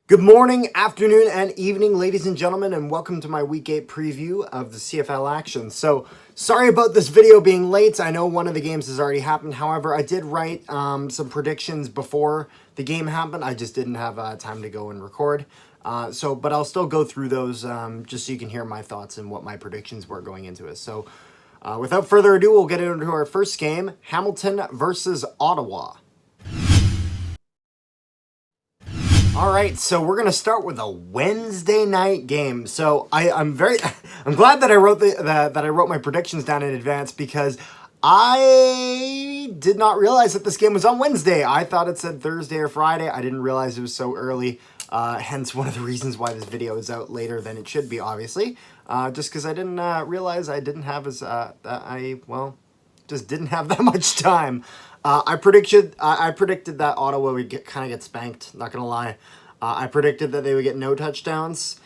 Good morning, afternoon, and evening, ladies and gentlemen, and welcome to my Week 8 preview of the CFL action. So, sorry about this video being late. I know one of the games has already happened. However, I did write some predictions before the game happened. I just didn't have time to go and record. But I'll still go through those just so you can hear my thoughts and what my predictions were going into it. So, without further ado, we'll get into our first game, Hamilton versus Ottawa. All right, so we're gonna start with a Wednesday night game. So I'm glad that I wrote my predictions down in advance because I did not realize that this game was on Wednesday. I thought it said Thursday or Friday. I didn't realize it was so early. Hence one of the reasons why this video is out later than it should be, obviously. Just because I didn't realize I didn't have just didn't have that much time. I predicted that Ottawa would kind of get spanked. Not gonna lie, I predicted that they would get no touchdowns,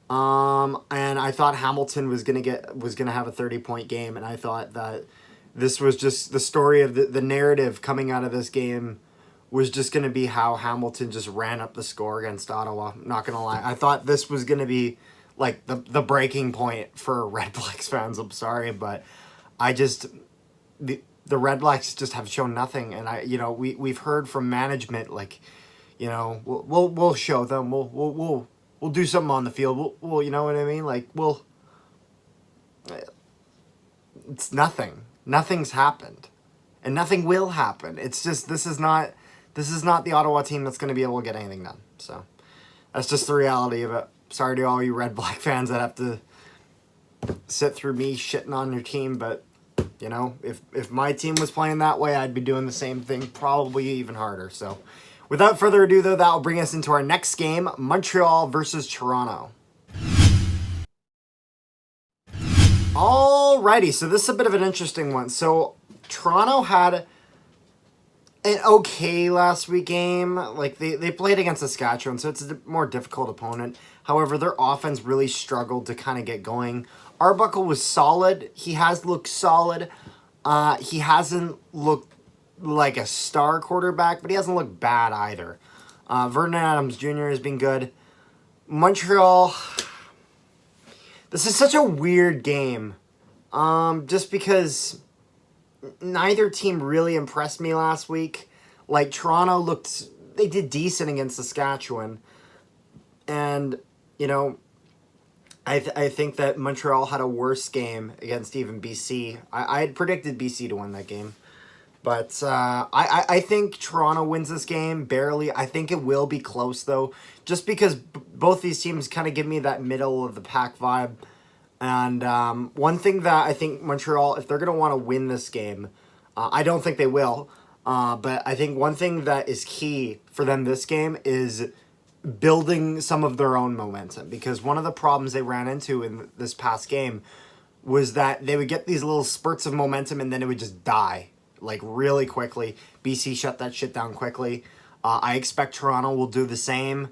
and I thought Hamilton was gonna have a 30-point game, and I thought that this was just the story of the narrative coming out of this game was just gonna be how Hamilton just ran up the score against Ottawa. Not gonna lie, I thought this was gonna be like the breaking point for Redblacks fans. I'm sorry, but the Redblacks just have shown nothing, and we've heard from management we'll show them, we'll do something on the field, we'll you know what I mean, it's nothing's happened, and nothing will happen. It's just this is not the Ottawa team that's going to be able to get anything done. So that's just the reality of it. Sorry to all you Redblack fans that have to sit through me shitting on your team, but you know, if my team was playing that way, I'd be doing the same thing, probably even harder. So, without further ado, though, that will bring us into our next game, Montreal versus Toronto. Alrighty, so this is a bit of an interesting one. So, Toronto had an okay last week game. Like, they played against Saskatchewan, so it's a more difficult opponent. However, their offense really struggled to kind of get going. Arbuckle was solid. He has looked solid. He hasn't looked like a star quarterback, but he hasn't looked bad either. Vernon Adams Jr. has been good. Montreal, this is such a weird game. Just because neither team really impressed me last week. Like, Toronto they did decent against Saskatchewan. And, you know, I think that Montreal had a worse game against even BC. I had predicted BC to win that game. But I think Toronto wins this game, barely. I think it will be close, though, just because both these teams kind of give me that middle-of-the-pack vibe. And one thing that I think Montreal, if they're going to want to win this game, I don't think they will, but I think one thing that is key for them this game is building some of their own momentum, because one of the problems they ran into in this past game was that they would get these little spurts of momentum and then it would just die like really quickly. BC shut that shit down quickly. I expect Toronto will do the same.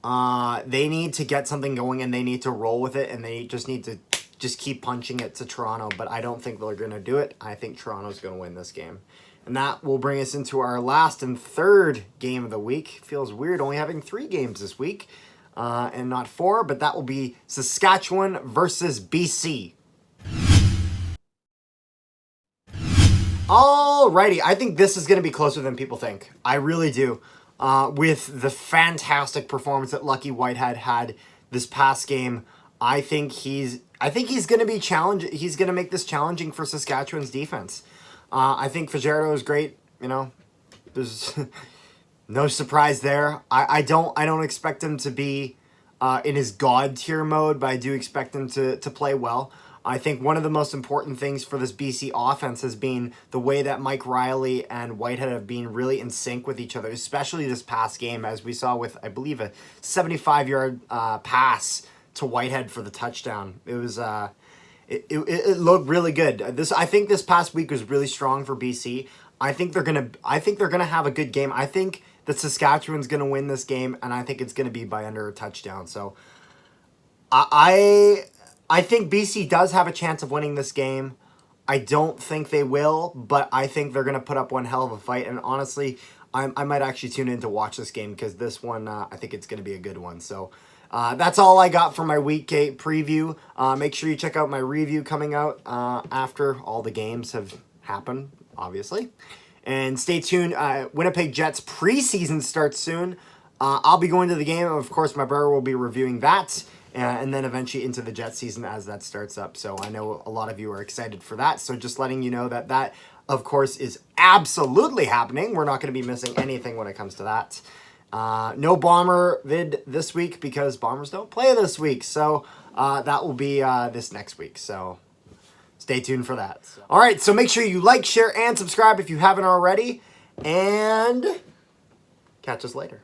They need to get something going and they need to roll with it, and they just need to keep punching it to Toronto, but I don't think they're going to do it. I think Toronto's going to win this game. And that will bring us into our last and third game of the week. Feels weird only having 3 games this week and not 4, but that will be Saskatchewan versus BC. Alrighty, I think this is going to be closer than people think. I really do. With the fantastic performance that Lucky Whitehead had this past game, I think he's going to be challenging. He's going to make this challenging for Saskatchewan's defense. I think Fajardo is great. You know, there's no surprise there. I don't expect him to be in his god tier mode, but I do expect him to play well. I think one of the most important things for this BC offense has been the way that Mike Riley and Whitehead have been really in sync with each other, especially this past game, as we saw with, I believe, a 75-yard pass to Whitehead for the touchdown. It was it looked really good. I think this past week was really strong for BC. I think they're gonna have a good game. I think that Saskatchewan's gonna win this game, and I think it's gonna be by under a touchdown. So I think BC does have a chance of winning this game. I don't think they will, but I think they're going to put up one hell of a fight. And honestly, I might actually tune in to watch this game because this one, I think it's going to be a good one. So that's all I got for my Week 8 preview. Make sure you check out my review coming out after all the games have happened, obviously. And stay tuned. Winnipeg Jets preseason starts soon. I'll be going to the game. Of course, my brother will be reviewing that. And then eventually into the Jet season as that starts up. So I know a lot of you are excited for that. So just letting you know that, of course, is absolutely happening. We're not going to be missing anything when it comes to that. No Bomber vid this week because Bombers don't play this week. So that will be this next week. So stay tuned for that. All right, so make sure you like, share, and subscribe if you haven't already. And catch us later.